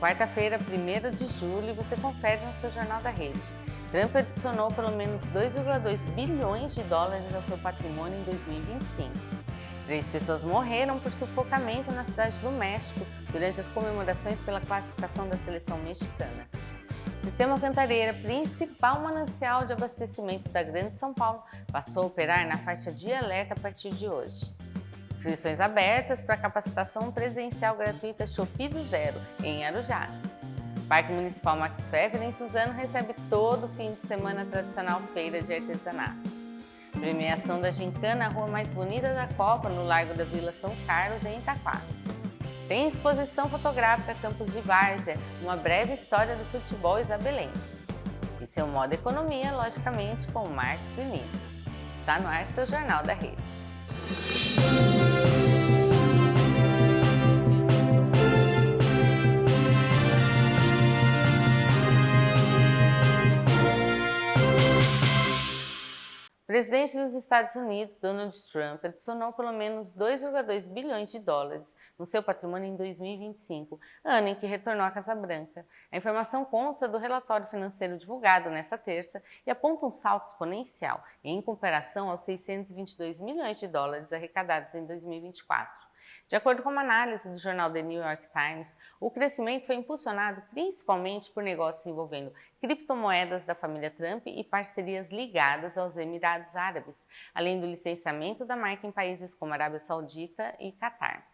quarta-feira, 1º de julho, você confere no seu Jornal da Rede. Trump adicionou pelo menos 2,2 bilhões de dólares ao seu patrimônio em 2025. 3 pessoas morreram por sufocamento na cidade do México durante as comemorações pela classificação da seleção mexicana. Sistema Cantareira, principal manancial de abastecimento da Grande São Paulo, passou a operar na faixa de alerta a partir de hoje. Inscrições abertas para capacitação presencial gratuita Shopee do Zero, em Arujá. Parque Municipal Max Pfeffer, em Suzano, recebe todo fim de semana a tradicional feira de artesanato. Premiação da Gincana, a rua mais bonita da Copa, no Largo da Vila São Carlos, em Itaquá. Tem exposição fotográfica Campos de Várzea, uma breve história do futebol isabelense. E seu modo economia, logicamente, com Marcos Vinícius. Está no ar seu Jornal da Rede. O presidente dos Estados Unidos, Donald Trump, adicionou pelo menos 2,2 bilhões de dólares no seu patrimônio em 2025, ano em que retornou à Casa Branca. A informação consta do relatório financeiro divulgado nesta terça e aponta um salto exponencial em comparação aos 622 milhões de dólares arrecadados em 2024. De acordo com uma análise do jornal The New York Times, o crescimento foi impulsionado principalmente por negócios envolvendo criptomoedas da família Trump e parcerias ligadas aos Emirados Árabes, além do licenciamento da marca em países como Arábia Saudita e Catar.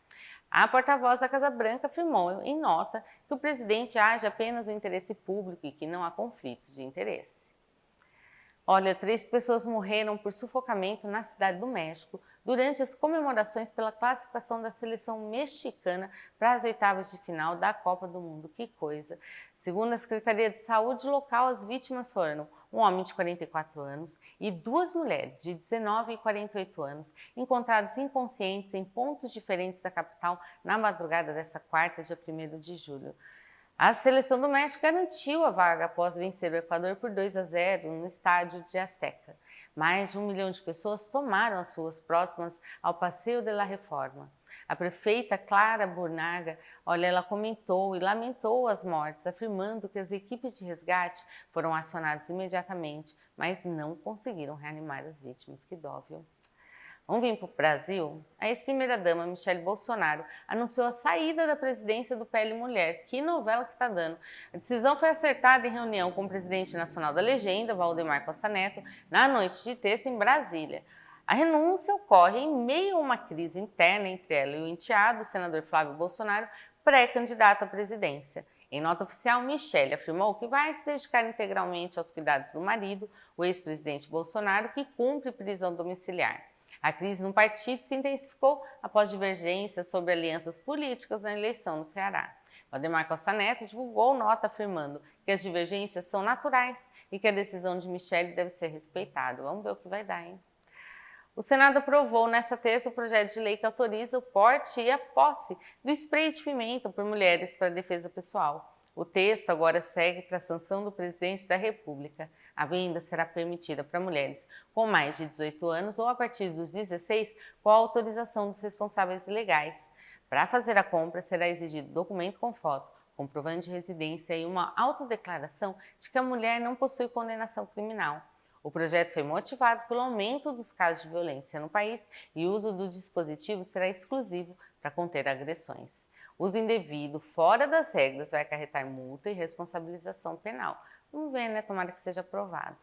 A porta-voz da Casa Branca afirmou em nota que o presidente age apenas no interesse público e que não há conflitos de interesse. Olha, 3 pessoas morreram por sufocamento na cidade do México durante as comemorações pela classificação da seleção mexicana para as oitavas de final da Copa do Mundo. Que coisa! Segundo a Secretaria de Saúde local, as vítimas foram um homem de 44 anos e 2 mulheres de 19 e 48 anos, encontrados inconscientes em pontos diferentes da capital na madrugada desta quarta, dia 1º de julho. A seleção do México garantiu a vaga após vencer o Equador por 2-0 no estádio de Azteca. Mais de 1 milhão de pessoas tomaram as ruas próximas ao Passeio de la Reforma. A prefeita Clara Burnaga, ela comentou e lamentou as mortes, afirmando que as equipes de resgate foram acionadas imediatamente, mas não conseguiram reanimar as vítimas. Que dó, viu? Vamos vir para o Brasil? A ex-primeira-dama Michele Bolsonaro anunciou a saída da presidência do PL Mulher. Que novela que está dando! A decisão foi acertada em reunião com o presidente nacional da legenda, Valdemar Costa Neto, na noite de terça em Brasília. A renúncia ocorre em meio a uma crise interna entre ela e o enteado, o senador Flávio Bolsonaro, pré-candidato à presidência. Em nota oficial, Michele afirmou que vai se dedicar integralmente aos cuidados do marido, o ex-presidente Bolsonaro, que cumpre prisão domiciliar. A crise no partido se intensificou após divergências sobre alianças políticas na eleição no Ceará. Valdemar Costa Neto divulgou nota afirmando que as divergências são naturais e que a decisão de Michele deve ser respeitada. Vamos ver o que vai dar, hein? O Senado aprovou nesta terça o projeto de lei que autoriza o porte e a posse do spray de pimenta por mulheres para defesa pessoal. O texto agora segue para a sanção do presidente da República. A venda será permitida para mulheres com mais de 18 anos ou a partir dos 16 com a autorização dos responsáveis legais. Para fazer a compra será exigido documento com foto, comprovante de residência e uma autodeclaração de que a mulher não possui condenação criminal. O projeto foi motivado pelo aumento dos casos de violência no país e o uso do dispositivo será exclusivo para conter agressões. Uso indevido, fora das regras, vai acarretar multa e responsabilização penal. Vamos ver, né? Tomara que seja aprovado.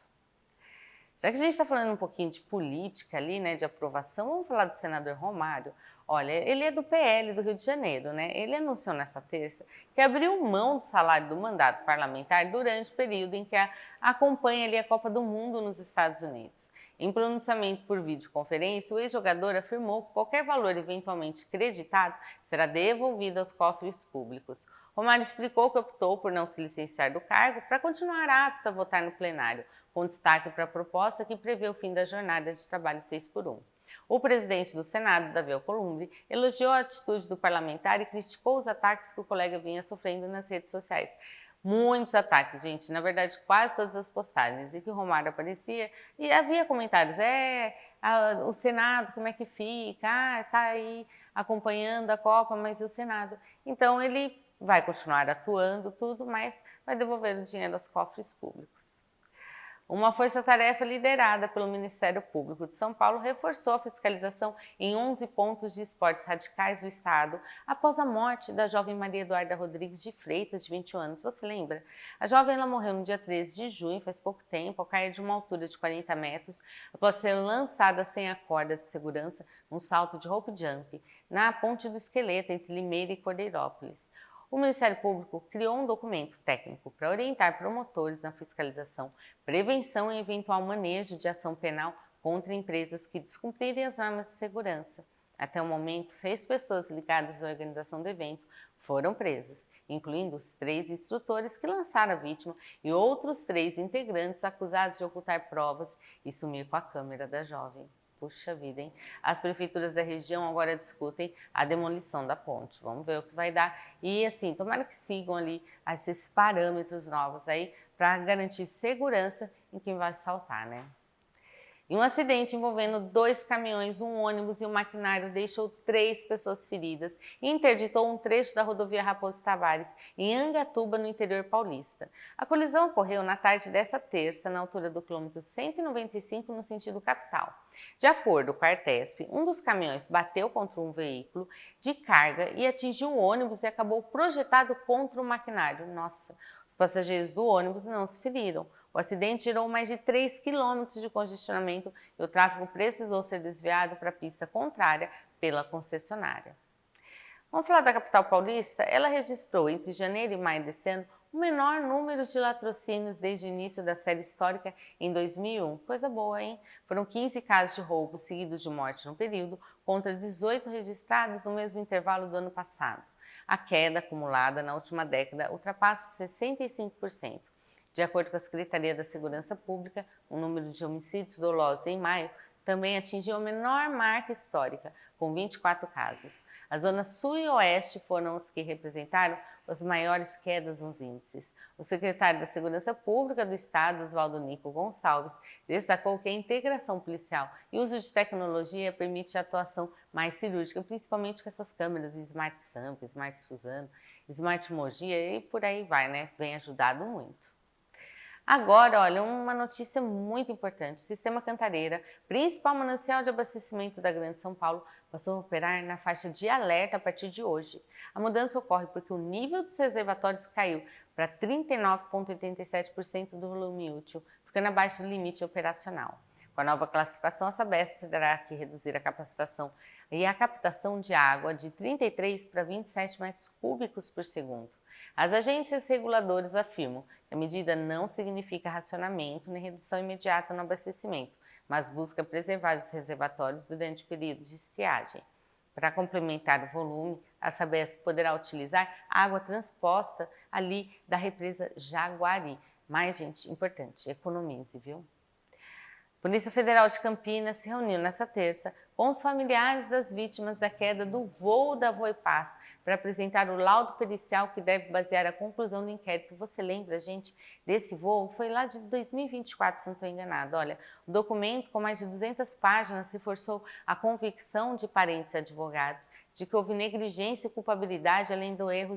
Já que a gente está falando um pouquinho de política ali, né, de aprovação, vamos falar do senador Romário. Olha, ele é do PL do Rio de Janeiro, né? Ele anunciou nessa terça que abriu mão do salário do mandato parlamentar durante o período em que acompanha ali a Copa do Mundo nos Estados Unidos. Em pronunciamento por videoconferência, o ex-jogador afirmou que qualquer valor eventualmente creditado será devolvido aos cofres públicos. Romário explicou que optou por não se licenciar do cargo para continuar apto a votar no plenário, com destaque para a proposta que prevê o fim da jornada de trabalho 6x1. O presidente do Senado, Davi Alcolumbre, elogiou a atitude do parlamentar e criticou os ataques que o colega vinha sofrendo nas redes sociais. Muitos ataques, gente, na verdade quase todas as postagens em que o Romário aparecia e havia comentários, o Senado como é que fica, tá aí acompanhando a Copa, mas e o Senado? Então ele vai continuar atuando tudo, mas vai devolver o dinheiro aos cofres públicos. Uma força-tarefa liderada pelo Ministério Público de São Paulo reforçou a fiscalização em 11 pontos de esportes radicais do estado após a morte da jovem Maria Eduarda Rodrigues de Freitas, de 21 anos. Você lembra? A jovem ela morreu no dia 13 de junho, faz pouco tempo, ao cair de uma altura de 40 metros, após ser lançada sem a corda de segurança num salto de rope jump, na Ponte do Esqueleto, entre Limeira e Cordeirópolis. O Ministério Público criou um documento técnico para orientar promotores na fiscalização, prevenção e eventual manejo de ação penal contra empresas que descumprirem as normas de segurança. Até o momento, 6 pessoas ligadas à organização do evento foram presas, incluindo os 3 instrutores que lançaram a vítima e outros 3 integrantes acusados de ocultar provas e sumir com a câmera da jovem. Puxa vida, hein? As prefeituras da região agora discutem a demolição da ponte. Vamos ver o que vai dar. E assim, tomara que sigam ali esses parâmetros novos aí para garantir segurança em quem vai assaltar, né? E um acidente envolvendo 2 caminhões, um ônibus e um maquinário deixou 3 pessoas feridas e interditou um trecho da rodovia Raposo Tavares, em Angatuba, no interior paulista. A colisão ocorreu na tarde desta terça, na altura do quilômetro 195, no sentido capital. De acordo com a Artesp, um dos caminhões bateu contra um veículo de carga e atingiu o ônibus e acabou projetado contra o maquinário. Nossa, os passageiros do ônibus não se feriram. O acidente gerou mais de 3 quilômetros de congestionamento e o tráfego precisou ser desviado para a pista contrária pela concessionária. Vamos falar da capital paulista? Ela registrou entre janeiro e maio desse ano o menor número de latrocínios desde o início da série histórica em 2001. Coisa boa, hein? Foram 15 casos de roubo seguidos de morte no período, contra 18 registrados no mesmo intervalo do ano passado. A queda acumulada na última década ultrapassa 65%. De acordo com a Secretaria da Segurança Pública, o número de homicídios dolosos em maio também atingiu a menor marca histórica, com 24 casos. As zonas sul e oeste foram os que representaram as maiores quedas nos índices. O secretário da Segurança Pública do Estado, Oswaldo Nico Gonçalves, destacou que a integração policial e o uso de tecnologia permite a atuação mais cirúrgica, principalmente com essas câmeras, o Smart Sampa, Smart Suzano, Smart Mogi e por aí vai, né? Vem ajudado muito. Agora, olha, uma notícia muito importante. O Sistema Cantareira, principal manancial de abastecimento da Grande São Paulo, passou a operar na faixa de alerta a partir de hoje. A mudança ocorre porque o nível dos reservatórios caiu para 39,87% do volume útil, ficando abaixo do limite operacional. Com a nova classificação, a Sabesp terá que reduzir a capacitação e a captação de água de 33 para 27 metros cúbicos por segundo. As agências reguladoras afirmam que a medida não significa racionamento nem redução imediata no abastecimento, mas busca preservar os reservatórios durante períodos de estiagem. Para complementar o volume, a Sabesp poderá utilizar água transposta ali da represa Jaguari. Mas, gente, importante, economize, viu? A Polícia Federal de Campinas se reuniu nesta terça com os familiares das vítimas da queda do voo da Voipaz para apresentar o laudo pericial que deve basear a conclusão do inquérito. Você lembra, gente, desse voo? Foi lá de 2024, se não estou enganado. Olha, o documento com mais de 200 páginas reforçou a convicção de parentes e advogados de que houve negligência e culpabilidade, além do erro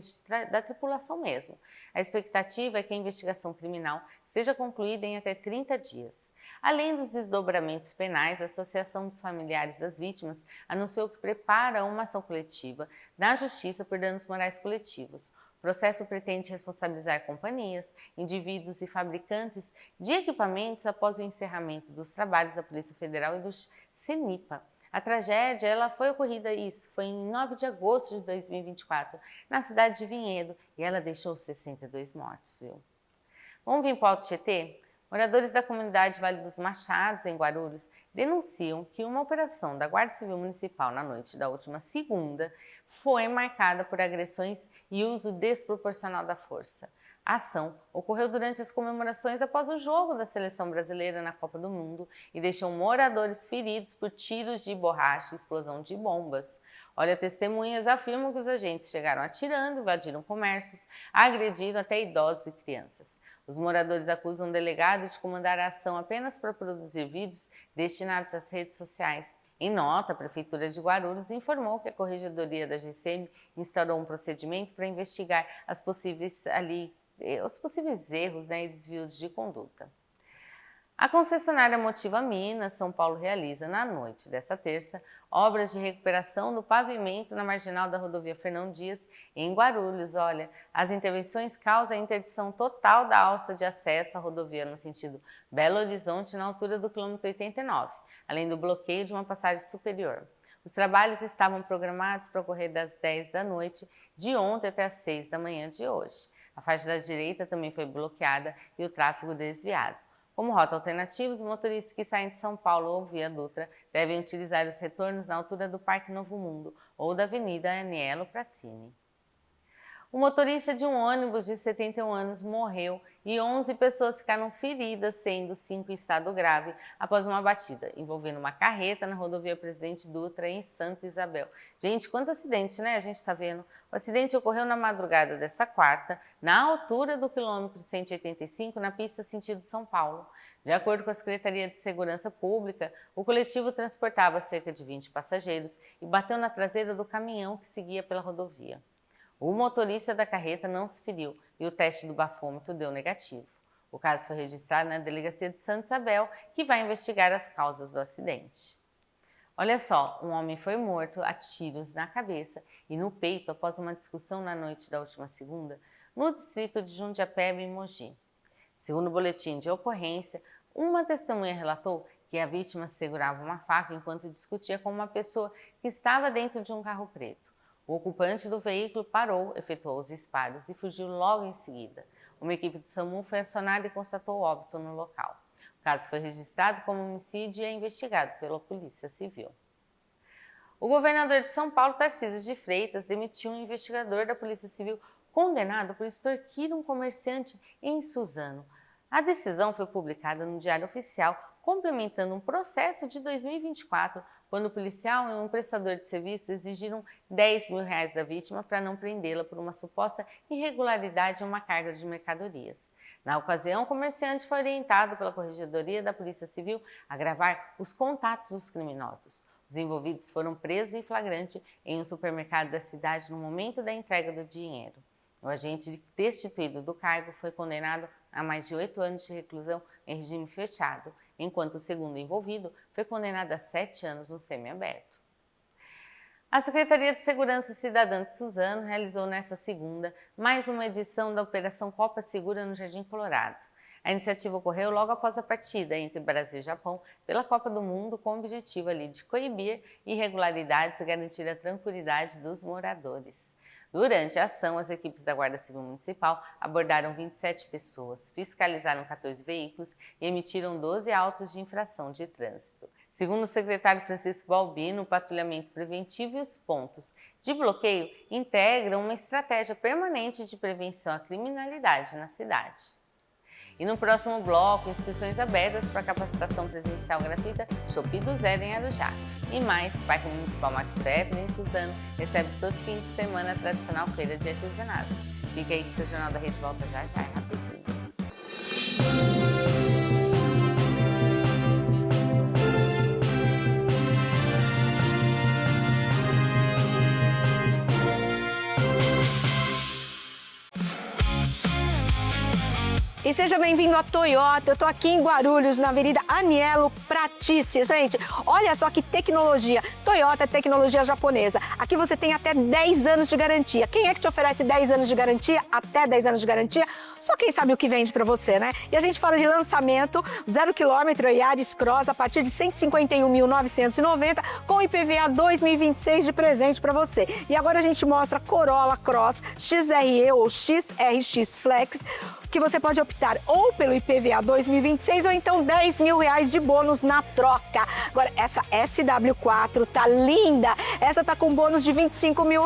da tripulação mesmo. A expectativa é que a investigação criminal seja concluída em até 30 dias. Além dos desdobramentos penais, a Associação dos Familiares das Vítimas anunciou que prepara uma ação coletiva na Justiça por danos morais coletivos. O processo pretende responsabilizar companhias, indivíduos e fabricantes de equipamentos após o encerramento dos trabalhos da Polícia Federal e do CENIPA. A tragédia foi em 9 de agosto de 2024, na cidade de Vinhedo, e ela deixou 62 mortos, viu? Vamos vir para o Alto Tietê? Moradores da comunidade Vale dos Machados, em Guarulhos, denunciam que uma operação da Guarda Civil Municipal na noite da última segunda foi marcada por agressões e uso desproporcional da força. A ação ocorreu durante as comemorações após o jogo da seleção brasileira na Copa do Mundo e deixou moradores feridos por tiros de borracha e explosão de bombas. Olha, testemunhas afirmam que os agentes chegaram atirando, invadiram comércios, agrediram até idosos e crianças. Os moradores acusam o delegado de comandar a ação apenas para produzir vídeos destinados às redes sociais. Em nota, a Prefeitura de Guarulhos informou que a Corregedoria da GCM instaurou um procedimento para investigar os possíveis erros, e desvios de conduta. A concessionária Motiva Minas, São Paulo, realiza, na noite desta terça, obras de recuperação do pavimento na marginal da rodovia Fernão Dias, em Guarulhos. Olha, as intervenções causam a interdição total da alça de acesso à rodovia no sentido Belo Horizonte, na altura do quilômetro 89, além do bloqueio de uma passagem superior. Os trabalhos estavam programados para ocorrer das 10 da noite de ontem até as 6 da manhã de hoje. A faixa da direita também foi bloqueada e o tráfego desviado. Como rota alternativa, os motoristas que saem de São Paulo ou via Dutra devem utilizar os retornos na altura do Parque Novo Mundo ou da Avenida Anielo Pratini. O motorista de um ônibus de 71 anos morreu e 11 pessoas ficaram feridas, sendo 5 em estado grave, após uma batida envolvendo uma carreta na rodovia Presidente Dutra, em Santa Isabel. Gente, quanto acidente, né? A gente está vendo. O acidente ocorreu na madrugada dessa quarta, na altura do quilômetro 185, na pista sentido São Paulo. De acordo com a Secretaria de Segurança Pública, o coletivo transportava cerca de 20 passageiros e bateu na traseira do caminhão que seguia pela rodovia. O motorista da carreta não se feriu e o teste do bafômetro deu negativo. O caso foi registrado na Delegacia de Santa Isabel, que vai investigar as causas do acidente. Olha só, um homem foi morto a tiros na cabeça e no peito após uma discussão na noite da última segunda, no distrito de Jundiapeba, em Mogi. Segundo o boletim de ocorrência, uma testemunha relatou que a vítima segurava uma faca enquanto discutia com uma pessoa que estava dentro de um carro preto. O ocupante do veículo parou, efetuou os disparos e fugiu logo em seguida. Uma equipe do SAMU foi acionada e constatou o óbito no local. O caso foi registrado como homicídio e é investigado pela Polícia Civil. O governador de São Paulo, Tarcísio de Freitas, demitiu um investigador da Polícia Civil condenado por extorquir um comerciante em Suzano. A decisão foi publicada no Diário Oficial, complementando um processo de 2024, quando o policial e um prestador de serviços exigiram R$10 mil da vítima para não prendê-la por uma suposta irregularidade em uma carga de mercadorias. Na ocasião, o comerciante foi orientado pela Corregedoria da Polícia Civil a gravar os contatos dos criminosos. Os envolvidos foram presos em flagrante em um supermercado da cidade no momento da entrega do dinheiro. O agente destituído do cargo foi condenado a mais de 8 anos de reclusão em regime fechado, enquanto o segundo envolvido foi condenado a 7 anos no semiaberto. A Secretaria de Segurança Cidadã de Suzano realizou nesta segunda mais uma edição da Operação Copa Segura no Jardim Colorado. A iniciativa ocorreu logo após a partida entre Brasil e Japão pela Copa do Mundo, com o objetivo de coibir irregularidades e garantir a tranquilidade dos moradores. Durante a ação, as equipes da Guarda Civil Municipal abordaram 27 pessoas, fiscalizaram 14 veículos e emitiram 12 autos de infração de trânsito. Segundo o secretário Francisco Balbino, o patrulhamento preventivo e os pontos de bloqueio integram uma estratégia permanente de prevenção à criminalidade na cidade. E no próximo bloco, inscrições abertas para capacitação presencial gratuita Shopee do Zero em Arujá. E mais, Parque Municipal Max Pfeffer em Suzano recebe todo fim de semana a tradicional feira de artesanato. Fica aí que seu Jornal da Rede volta já é rapidinho. E seja bem-vindo à Toyota. Eu tô aqui em Guarulhos, na Avenida Anielo Pratini. Gente, olha só que tecnologia. Toyota é tecnologia japonesa. Aqui você tem até 10 anos de garantia. Quem é que te oferece 10 anos de garantia? Até 10 anos de garantia? Só quem sabe o que vende pra você, né? E a gente fala de lançamento, 0 km Yaris Cross a partir de R$ 151.990 com IPVA 2026 de presente pra você. E agora a gente mostra Corolla Cross XRE ou XRX Flex, que você pode optar ou pelo IPVA 2026 ou então R$10 mil de bônus na troca. Agora, essa SW4 tá linda. Essa tá com bônus de R$25 mil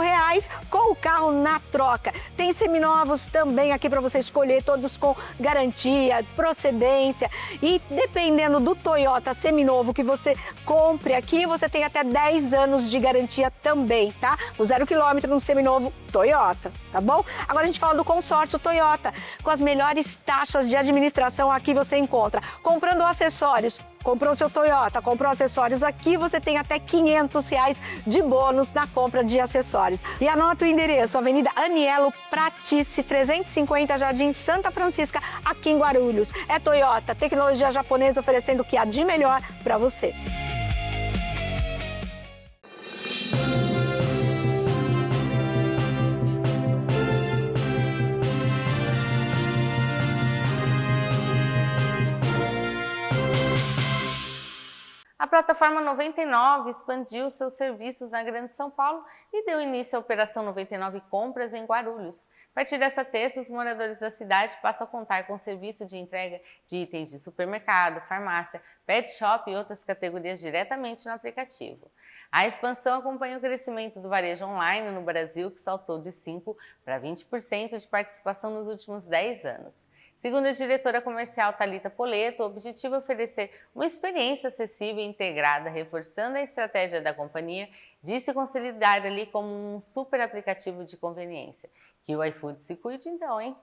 com o carro na troca. Tem seminovos também aqui para você escolher, todos com garantia, procedência. E dependendo do Toyota seminovo que você compre aqui, você tem até 10 anos de garantia também, tá? No 0 km no seminovo Toyota, tá bom? Agora a gente fala do consórcio Toyota, com as melhores taxas de administração aqui você encontra. Comprando acessórios Comprou seu Toyota, comprou acessórios aqui, você tem até R$500 de bônus na compra de acessórios. E anota o endereço, Avenida Anielo Pratice, 350, Jardim Santa Francisca, aqui em Guarulhos. É Toyota, tecnologia japonesa oferecendo o que há de melhor para você. A plataforma 99 expandiu seus serviços na Grande São Paulo e deu início à Operação 99 Compras em Guarulhos. A partir dessa terça, os moradores da cidade passam a contar com serviço de entrega de itens de supermercado, farmácia, pet shop e outras categorias diretamente no aplicativo. A expansão acompanha o crescimento do varejo online no Brasil, que saltou de 5% para 20% de participação nos últimos 10 anos. Segundo a diretora comercial Thalita Poleto, o objetivo é oferecer uma experiência acessível e integrada, reforçando a estratégia da companhia de se consolidar ali como um super aplicativo de conveniência. Que o iFood se cuide então, hein?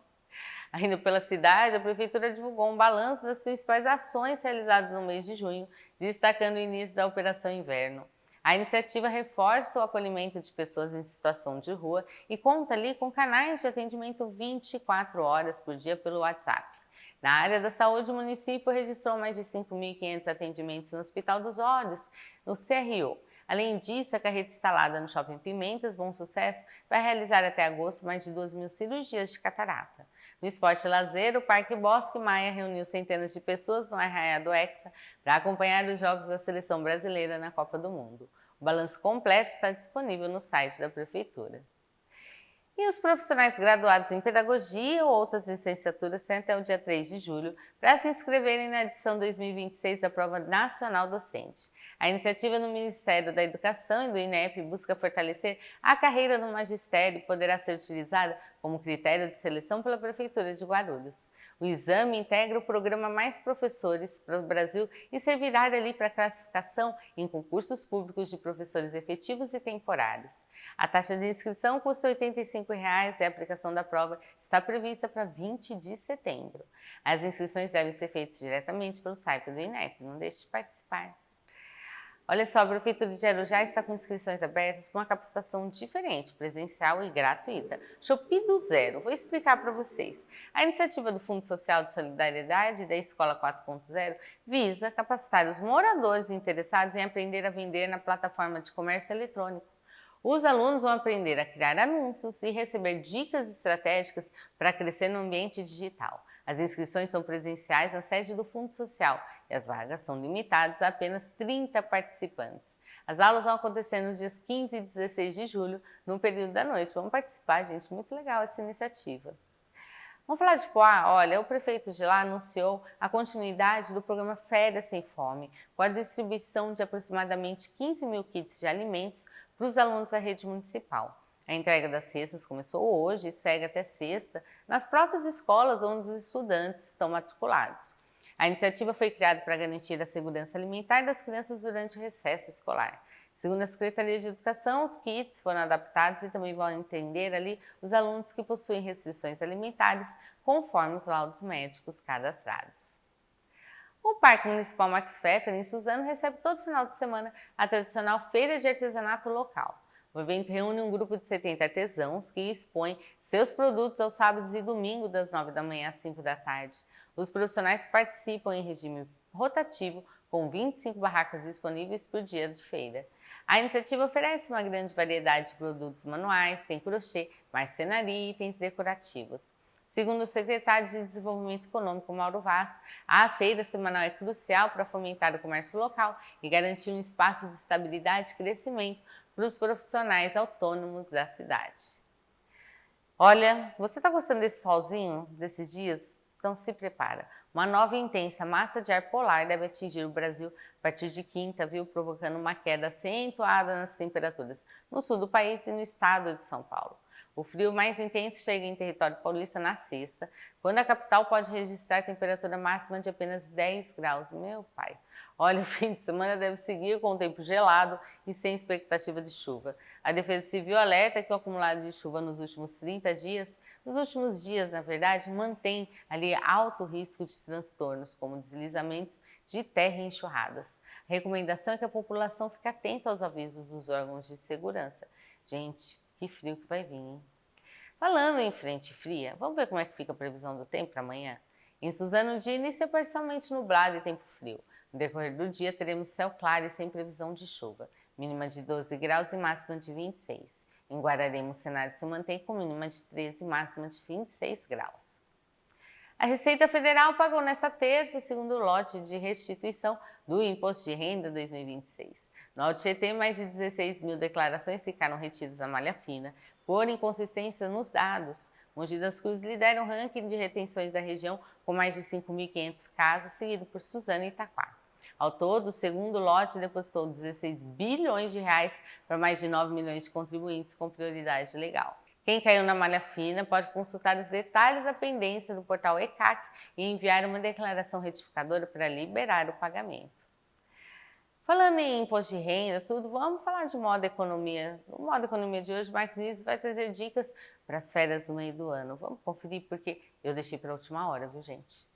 Ainda pela cidade, a Prefeitura divulgou um balanço das principais ações realizadas no mês de junho, destacando o início da Operação Inverno. A iniciativa reforça o acolhimento de pessoas em situação de rua e conta ali com canais de atendimento 24 horas por dia pelo WhatsApp. Na área da saúde, o município registrou mais de 5.500 atendimentos no Hospital dos Olhos, no CRO. Além disso, a carreta instalada no Shopping Pimentas, Bom Sucesso, vai realizar até agosto mais de 2.000 cirurgias de catarata. No esporte e lazer, o Parque Bosque Maia reuniu centenas de pessoas no Arraiá do Hexa para acompanhar os jogos da Seleção Brasileira na Copa do Mundo. O balanço completo está disponível no site da Prefeitura. E os profissionais graduados em Pedagogia ou outras licenciaturas têm até o dia 3 de julho para se inscreverem na edição 2026 da Prova Nacional Docente. A iniciativa do Ministério da Educação e do INEP busca fortalecer a carreira do magistério e poderá ser utilizada como critério de seleção pela Prefeitura de Guarulhos. O exame integra o programa Mais Professores para o Brasil e servirá ali para classificação em concursos públicos de professores efetivos e temporários. A taxa de inscrição custa R$ 85,00 e a aplicação da prova está prevista para 20 de setembro. As inscrições devem ser feitas diretamente pelo site do INEP, não deixe de participar. Olha só, a Prefeitura de Arujá está com inscrições abertas com uma capacitação diferente, presencial e gratuita. Shopee do Zero. Vou explicar para vocês. A iniciativa do Fundo Social de Solidariedade da Escola 4.0 visa capacitar os moradores interessados em aprender a vender na plataforma de comércio eletrônico. Os alunos vão aprender a criar anúncios e receber dicas estratégicas para crescer no ambiente digital. As inscrições são presenciais na sede do Fundo Social e as vagas são limitadas a apenas 30 participantes. As aulas vão acontecer nos dias 15 e 16 de julho, no período da noite. Vamos participar, gente. Muito legal essa iniciativa. Vamos falar de Poá? Olha, o prefeito de lá anunciou a continuidade do programa Férias Sem Fome, com a distribuição de aproximadamente 15.000 kits de alimentos para os alunos da rede municipal. A entrega das cestas começou hoje e segue até sexta nas próprias escolas onde os estudantes estão matriculados. A iniciativa foi criada para garantir a segurança alimentar das crianças durante o recesso escolar. Segundo a Secretaria de Educação, os kits foram adaptados e também vão atender ali os alunos que possuem restrições alimentares, conforme os laudos médicos cadastrados. O Parque Municipal Max Pfeffer, em Suzano, recebe todo final de semana a tradicional Feira de Artesanato Local. O evento reúne um grupo de 70 artesãos que expõem seus produtos aos sábados e domingos das 9 da manhã às 5 da tarde. Os profissionais participam em regime rotativo com 25 barracas disponíveis por dia de feira. A iniciativa oferece uma grande variedade de produtos manuais, tem crochê, marcenaria e itens decorativos. Segundo o secretário de Desenvolvimento Econômico, Mauro Vaz, a feira semanal é crucial para fomentar o comércio local e garantir um espaço de estabilidade e crescimento para os profissionais autônomos da cidade. Olha, você está gostando desse solzinho, desses dias? Então se prepara. Uma nova e intensa massa de ar polar deve atingir o Brasil a partir de quinta, provocando uma queda acentuada nas temperaturas no sul do país e no estado de São Paulo. O frio mais intenso chega em território paulista na sexta, quando a capital pode registrar temperatura máxima de apenas 10 graus. Meu pai! Olha, o fim de semana deve seguir com o tempo gelado e sem expectativa de chuva. A Defesa Civil alerta que o acumulado de chuva nos últimos 30 dias Nos últimos dias, na verdade, mantém ali alto risco de transtornos, como deslizamentos de terra e enxurradas. A recomendação é que a população fique atenta aos avisos dos órgãos de segurança. Gente, que frio que vai vir, hein? Falando em frente fria, vamos ver como é que fica a previsão do tempo para amanhã? Em Suzano, o dia inicia parcialmente nublado e tempo frio. No decorrer do dia, teremos céu claro e sem previsão de chuva, mínima de 12 graus e máxima de 26. Em Guararema, o cenário se mantém com mínima de 13 e máxima de 26 graus. A Receita Federal pagou nesta terça o segundo lote de restituição do Imposto de Renda 2026. No Alto Tietê, mais de 16 mil declarações ficaram retidas na malha fina por inconsistência nos dados. Mogi das Cruzes lidera o ranking de retenções da região com mais de 5.500 casos, seguido por Suzano e Itaquá. Ao todo, o segundo lote depositou 16 bilhões de reais para mais de 9 milhões de contribuintes com prioridade legal. Quem caiu na malha fina pode consultar os detalhes da pendência do portal ECAC e enviar uma declaração retificadora para liberar o pagamento. Falando em imposto de renda, vamos falar de modo economia. No modo economia de hoje, Marcos Nisso vai trazer dicas para as férias do meio do ano. Vamos conferir porque eu deixei para a última hora, viu, gente?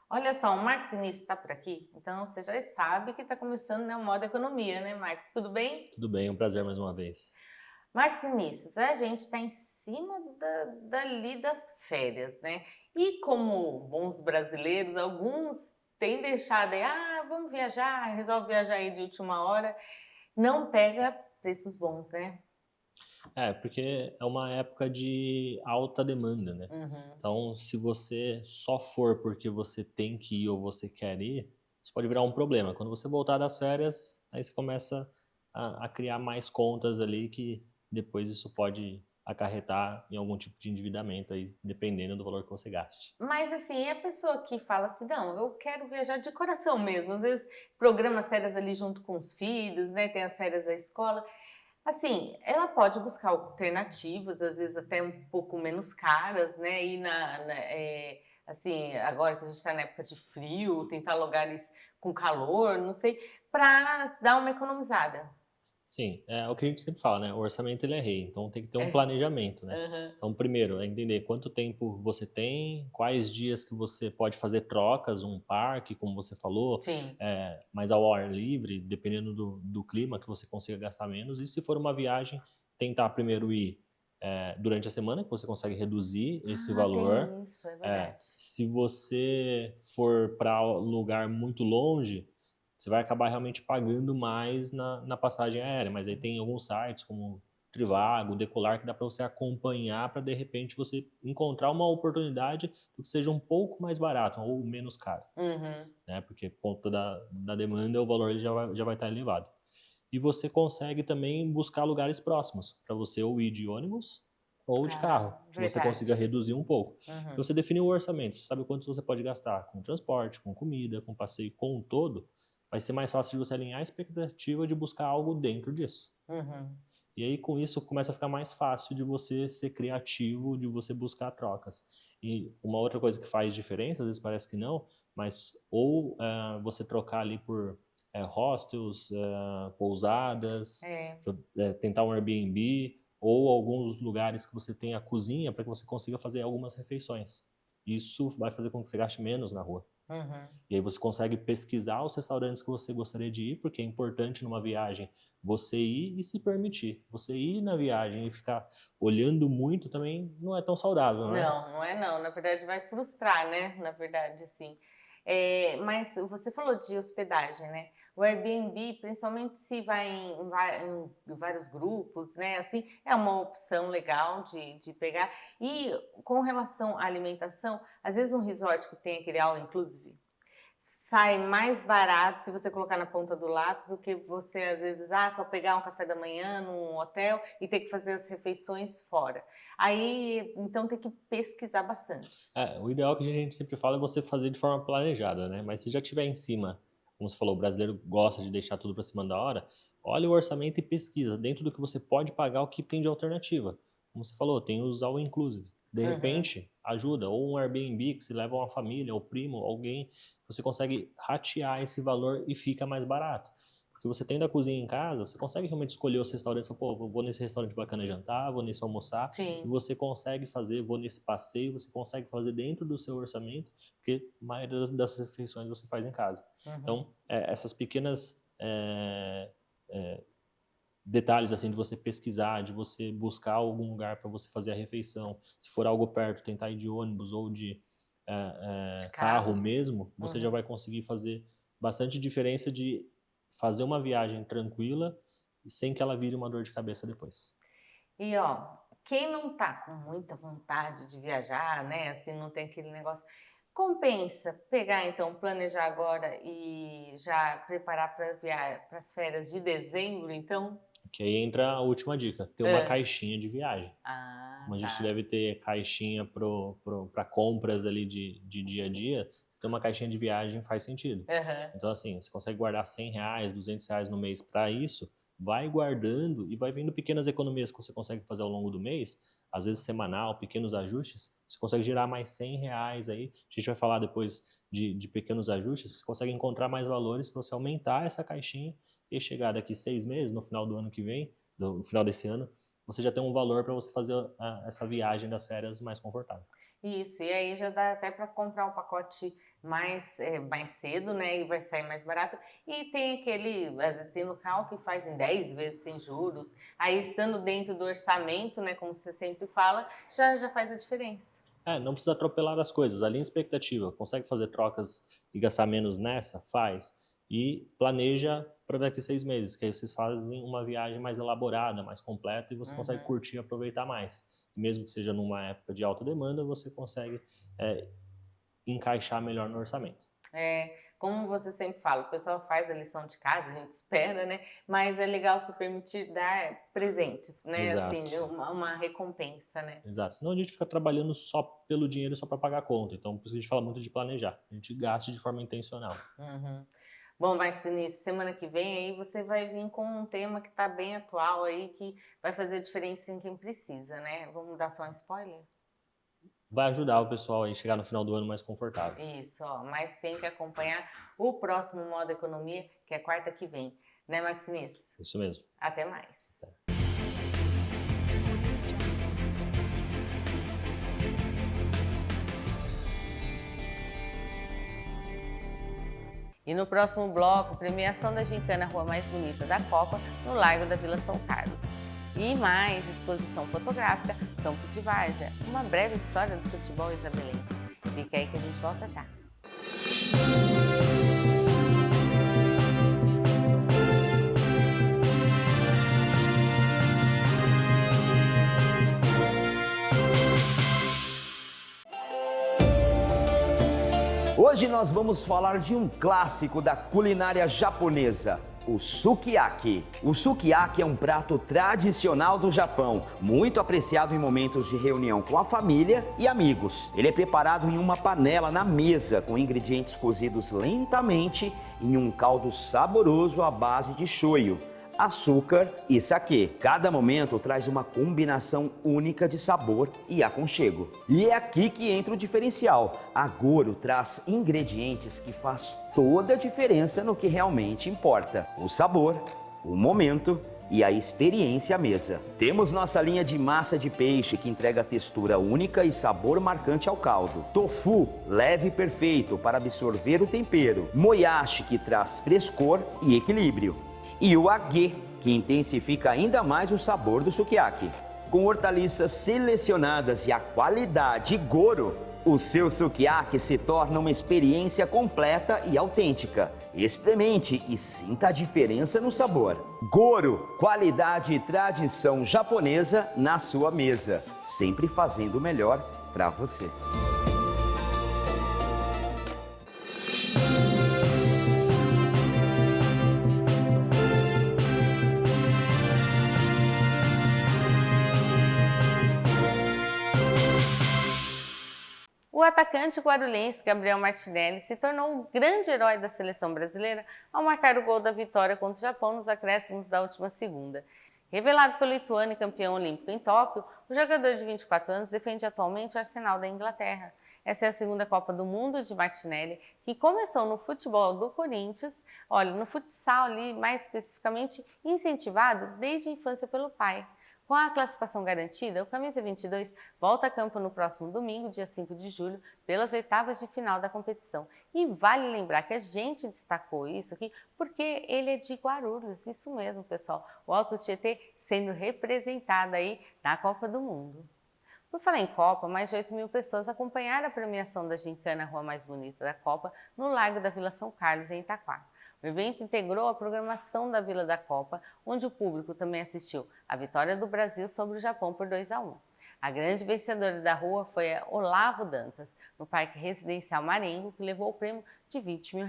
Olha só, o Marcos Início está por aqui, então você já sabe que está começando, né, o modo economia, né, Marcos? Tudo bem? Tudo bem, é um prazer mais uma vez. Marcos Inícios, a gente está em cima dali das férias, né? E como bons brasileiros, alguns têm deixado aí, vamos viajar, resolve viajar aí de última hora, não pega preços bons, né? Porque é uma época de alta demanda, né? Uhum. Então, se você só for porque você tem que ir ou você quer ir, isso pode virar um problema. Quando você voltar das férias, aí você começa a criar mais contas ali que depois isso pode acarretar em algum tipo de endividamento aí, dependendo do valor que você gaste. Mas assim, a pessoa que fala assim, não, eu quero viajar de coração mesmo, às vezes programa as férias ali junto com os filhos, né, tem as férias da escola, assim, ela pode buscar alternativas, às vezes até um pouco menos caras, né, e assim, agora que a gente está na época de frio, tentar lugares com calor, não sei, para dar uma economizada. Sim, é o que a gente sempre fala, né? O orçamento ele é rei, então tem que ter um planejamento, né? Uhum. Então, primeiro, é entender quanto tempo você tem, quais dias que você pode fazer trocas, um parque, como você falou, Sim. mas ao ar livre, dependendo do clima, que você consiga gastar menos. E se for uma viagem, tentar primeiro ir durante a semana, que você consegue reduzir esse valor. Tem isso, é verdade. Se você for para lugar muito longe, você vai acabar realmente pagando mais na passagem aérea, mas aí tem alguns sites como Trivago, Decolar, que dá para você acompanhar para de repente você encontrar uma oportunidade do que seja um pouco mais barato ou menos caro, né? Porque por conta da demanda o valor ele já vai estar elevado. E você consegue também buscar lugares próximos para você ou ir de ônibus ou de carro, que você consiga reduzir um pouco. Então você define o orçamento, você sabe quanto você pode gastar com transporte, com comida, com passeio, com todo. Vai ser mais fácil de você alinhar a expectativa de buscar algo dentro disso. E aí, com isso, começa a ficar mais fácil de você ser criativo, de você buscar trocas. E uma outra coisa que faz diferença, às vezes parece que não, mas ou você trocar ali por hostels, pousadas, tentar um Airbnb, ou alguns lugares que você tem a cozinha para que você consiga fazer algumas refeições. Isso vai fazer com que você gaste menos na rua. E aí você consegue pesquisar os restaurantes que você gostaria de ir, porque é importante numa viagem você ir e se permitir. Você ir na viagem e ficar olhando muito também não é tão saudável, né? Não é não. Na verdade vai frustrar, né? Na verdade, assim. Mas você falou de hospedagem, né? O Airbnb, principalmente se vai em vários grupos, né? Assim, é uma opção legal de pegar. E com relação à alimentação, às vezes um resort que tem aquele all inclusive sai mais barato se você colocar na ponta do lápis do que você, às vezes, só pegar um café da manhã num hotel e ter que fazer as refeições fora. Aí, então, tem que pesquisar bastante. O ideal que a gente sempre fala é você fazer de forma planejada, né? Mas se já tiver em cima, como você falou, o brasileiro gosta de deixar tudo para cima da hora, olha o orçamento e pesquisa dentro do que você pode pagar o que tem de alternativa. Como você falou, tem os all inclusive. De repente, ajuda. Ou um Airbnb que se leva uma família, ou primo, alguém, você consegue ratear esse valor e fica mais barato. Porque você tendo a cozinha em casa, você consegue realmente escolher os restaurantes. Pô, vou nesse restaurante bacana jantar, vou nesse almoçar. Sim. E você consegue fazer, vou nesse passeio, você consegue fazer dentro do seu orçamento, porque a maioria das refeições você faz em casa. Então, essas pequenas detalhes assim de você pesquisar, de você buscar algum lugar para você fazer a refeição. Se for algo perto, tentar ir de ônibus ou de carro mesmo, você já vai conseguir fazer bastante diferença de fazer uma viagem tranquila e sem que ela vire uma dor de cabeça depois. E ó, quem não tá com muita vontade de viajar, né, assim, não tem aquele negócio, compensa pegar então, planejar agora e já preparar para as férias de dezembro, então? Que aí entra a última dica, ter uma caixinha de viagem. Como a gente deve ter caixinha para compras ali de dia a dia, ter uma caixinha de viagem faz sentido. Então, assim, você consegue guardar R$100, R$200 no mês para isso, vai guardando e vai vendo pequenas economias que você consegue fazer ao longo do mês, às vezes semanal, pequenos ajustes, você consegue gerar mais R$100 aí. A gente vai falar depois de pequenos ajustes, você consegue encontrar mais valores para você aumentar essa caixinha e chegar daqui 6 meses, no final do ano que vem, no final desse ano, você já tem um valor para você fazer essa viagem das férias mais confortável. Isso, e aí já dá até para comprar um pacote mais cedo, né, e vai sair mais barato. E tem tem local que faz em 10 vezes sem juros, aí estando dentro do orçamento, né, como você sempre fala, já faz a diferença. Não precisa atropelar as coisas, alinha expectativa, consegue fazer trocas e gastar menos nessa? Faz. E planeja para daqui 6 meses, que aí vocês fazem uma viagem mais elaborada, mais completa e você consegue curtir e aproveitar mais. Mesmo que seja numa época de alta demanda, você consegue encaixar melhor no orçamento. Como você sempre fala, o pessoal faz a lição de casa, a gente espera, né? Mas é legal se permitir dar presentes, né? Exato. Assim, uma recompensa, né? Exato. Senão a gente fica trabalhando só pelo dinheiro, só para pagar a conta. Então, por isso que a gente fala muito de planejar. A gente gasta de forma intencional. Bom, Maxinice, semana que vem aí você vai vir com um tema que está bem atual aí, que vai fazer diferença em quem precisa, né? Vamos dar só um spoiler? Vai ajudar o pessoal a chegar no final do ano mais confortável. Isso, ó, mas tem que acompanhar o próximo Modo Economia, que é quarta que vem. Né, Maxinice? Isso mesmo. Até mais. E no próximo bloco, premiação da gincana Rua Mais Bonita da Copa, no Largo da Vila São Carlos. E mais, exposição fotográfica, Campos de Várzea, uma breve história do futebol isabelense. Fica aí que a gente volta já. Hoje nós vamos falar de um clássico da culinária japonesa, o sukiyaki. O sukiyaki é um prato tradicional do Japão, muito apreciado em momentos de reunião com a família e amigos. Ele é preparado em uma panela na mesa, com ingredientes cozidos lentamente em um caldo saboroso à base de shoyu, açúcar e saquê. Cada momento traz uma combinação única de sabor e aconchego. E é aqui que entra o diferencial. A Goro traz ingredientes que faz toda a diferença no que realmente importa: o sabor, o momento e a experiência à mesa. Temos nossa linha de massa de peixe que entrega textura única e sabor marcante ao caldo. Tofu, leve e perfeito para absorver o tempero. Moyashi, que traz frescor e equilíbrio. E o agê, que intensifica ainda mais o sabor do sukiyaki. Com hortaliças selecionadas e a qualidade Goro, o seu sukiyaki se torna uma experiência completa e autêntica. Experimente e sinta a diferença no sabor. Goro, qualidade e tradição japonesa na sua mesa, sempre fazendo o melhor para você. O atacante guarulhense Gabriel Martinelli se tornou o grande herói da seleção brasileira ao marcar o gol da vitória contra o Japão nos acréscimos da última segunda. Revelado pelo Ituano e campeão olímpico em Tóquio, o jogador de 24 anos defende atualmente o Arsenal da Inglaterra. Essa é a segunda Copa do Mundo de Martinelli, que começou no futebol do Corinthians, no futsal ali, mais especificamente incentivado desde a infância pelo pai. Com a classificação garantida, o Camisa 22 volta a campo no próximo domingo, dia 5 de julho, pelas oitavas de final da competição. E vale lembrar que a gente destacou isso aqui porque ele é de Guarulhos, isso mesmo, pessoal. O Alto Tietê sendo representado aí na Copa do Mundo. Por falar em Copa, mais de 8.000 pessoas acompanharam a premiação da Gincana Rua Mais Bonita da Copa no Largo da Vila São Carlos, em Itaquá. O evento integrou a programação da Vila da Copa, onde o público também assistiu à vitória do Brasil sobre o Japão por 2-1. A grande vencedora da rua foi a Olavo Dantas, no Parque Residencial Marengo, que levou o prêmio de R$20 mil.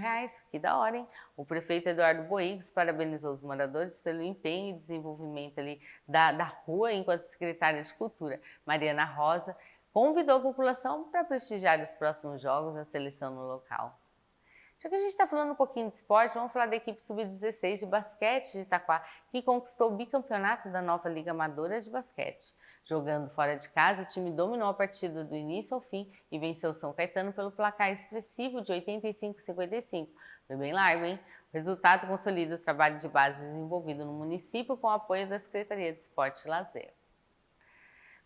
Que da hora, hein? O prefeito Eduardo Boigues parabenizou os moradores pelo empenho e desenvolvimento ali da rua, enquanto secretária de Cultura, Mariana Rosa, convidou a população para prestigiar os próximos jogos da seleção no local. Já que a gente está falando um pouquinho de esporte, vamos falar da equipe sub-16 de basquete de Itaquá, que conquistou o bicampeonato da nova Liga Amadora de Basquete. Jogando fora de casa, o time dominou a partida do início ao fim e venceu o São Caetano pelo placar expressivo de 85-55. Foi bem largo, hein? O resultado consolida o trabalho de base desenvolvido no município com o apoio da Secretaria de Esporte e Lazer.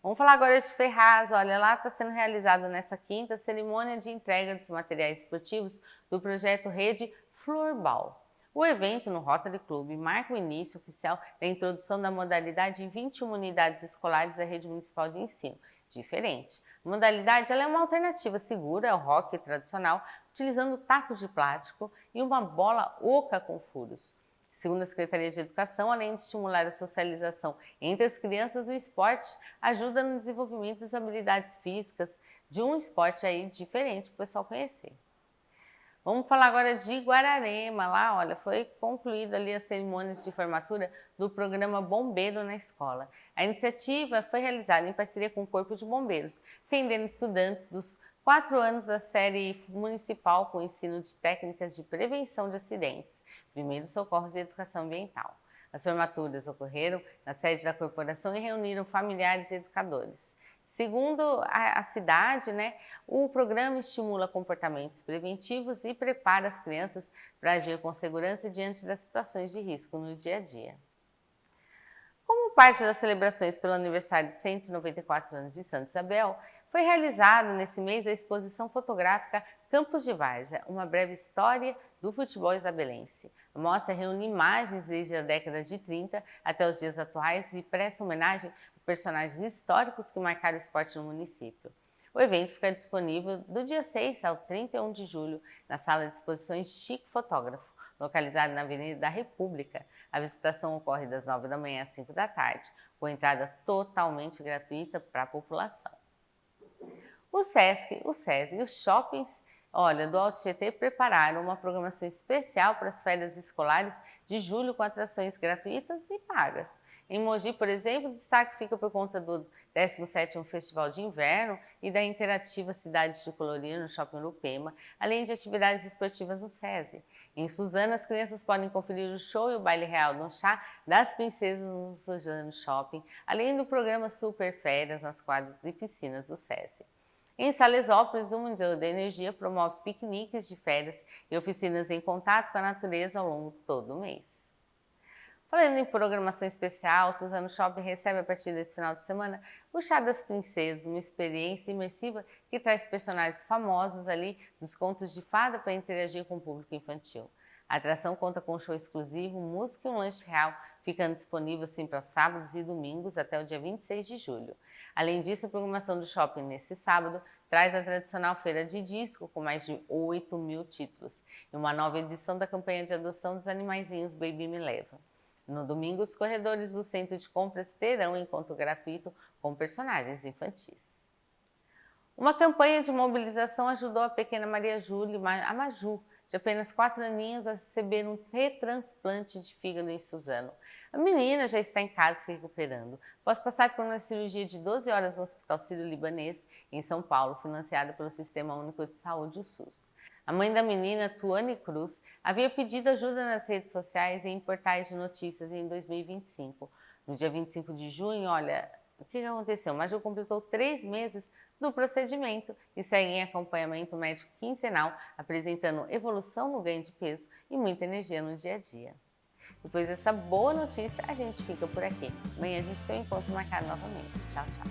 Vamos falar agora de Ferraz. Olha, lá está sendo realizada nessa quinta a cerimônia de entrega dos materiais esportivos do projeto Rede Floorball. O evento no Rotary Club marca o início oficial da introdução da modalidade em 21 unidades escolares da rede municipal de ensino. Diferente. A modalidade é uma alternativa segura ao hóquei tradicional, utilizando tacos de plástico e uma bola oca com furos. Segundo a Secretaria de Educação, além de estimular a socialização entre as crianças, o esporte ajuda no desenvolvimento das habilidades físicas de um esporte aí diferente para o pessoal conhecer. Vamos falar agora de Guararema. Lá, olha, foi concluída ali as cerimônias de formatura do programa Bombeiro na Escola. A iniciativa foi realizada em parceria com o Corpo de Bombeiros, atendendo estudantes dos 4 anos da série municipal com ensino de técnicas de prevenção de acidentes, primeiros socorros e educação ambiental. As formaturas ocorreram na sede da corporação e reuniram familiares e educadores. Segundo a cidade, o programa estimula comportamentos preventivos e prepara as crianças para agir com segurança diante das situações de risco no dia a dia. Como parte das celebrações pelo aniversário de 194 anos de Santa Isabel, foi realizada nesse mês a exposição fotográfica Campos de Várzea, uma breve história do futebol isabelense. A mostra reúne imagens desde a década de 30 até os dias atuais e presta homenagem a personagens históricos que marcaram o esporte no município. O evento fica disponível do dia 6 ao 31 de julho na Sala de Exposições Chico Fotógrafo, localizada na Avenida da República. A visitação ocorre das 9 da manhã às 5 da tarde, com entrada totalmente gratuita para a população. O SESC, o SESI e os shoppings do Alto Tietê prepararam uma programação especial para as férias escolares de julho com atrações gratuitas e pagas. Em Mogi, por exemplo, o destaque fica por conta do 17º Festival de Inverno e da interativa Cidade de Colorir no Shopping Urupema, além de atividades esportivas no SESI. Em Suzano, as crianças podem conferir o show e o baile real do chá das princesas no Suzano Shopping, além do programa Super Férias nas quadras e piscinas do SESI. Em Salesópolis, o Museu da Energia promove piqueniques de férias e oficinas em contato com a natureza ao longo de todo o mês. Falando em programação especial, o Suzano Shopping recebe a partir desse final de semana o Chá das Princesas, uma experiência imersiva que traz personagens famosos ali dos contos de fada para interagir com o público infantil. A atração conta com um show exclusivo, música e um lanche real, ficando disponível sempre aos sábados e domingos até o dia 26 de julho. Além disso, a programação do shopping nesse sábado traz a tradicional feira de disco com mais de 8.000 títulos e uma nova edição da campanha de adoção dos animaizinhos Baby Me Leva. No domingo, os corredores do centro de compras terão encontro gratuito com personagens infantis. Uma campanha de mobilização ajudou a pequena Maria Júlia, a Maju, de apenas 4 aninhos, a receber um retransplante de fígado em Suzano. A menina já está em casa se recuperando, após passar por uma cirurgia de 12 horas no Hospital Sírio-Libanês, em São Paulo, financiada pelo Sistema Único de Saúde, o SUS. A mãe da menina, Tuane Cruz, havia pedido ajuda nas redes sociais e em portais de notícias em 2025. No dia 25 de junho, olha, o que aconteceu? O Maju completou 3 meses do procedimento e segue em acompanhamento médico quinzenal, apresentando evolução no ganho de peso e muita energia no dia a dia. Depois dessa boa notícia, a gente fica por aqui. Amanhã a gente tem um encontro marcado novamente. Tchau, tchau!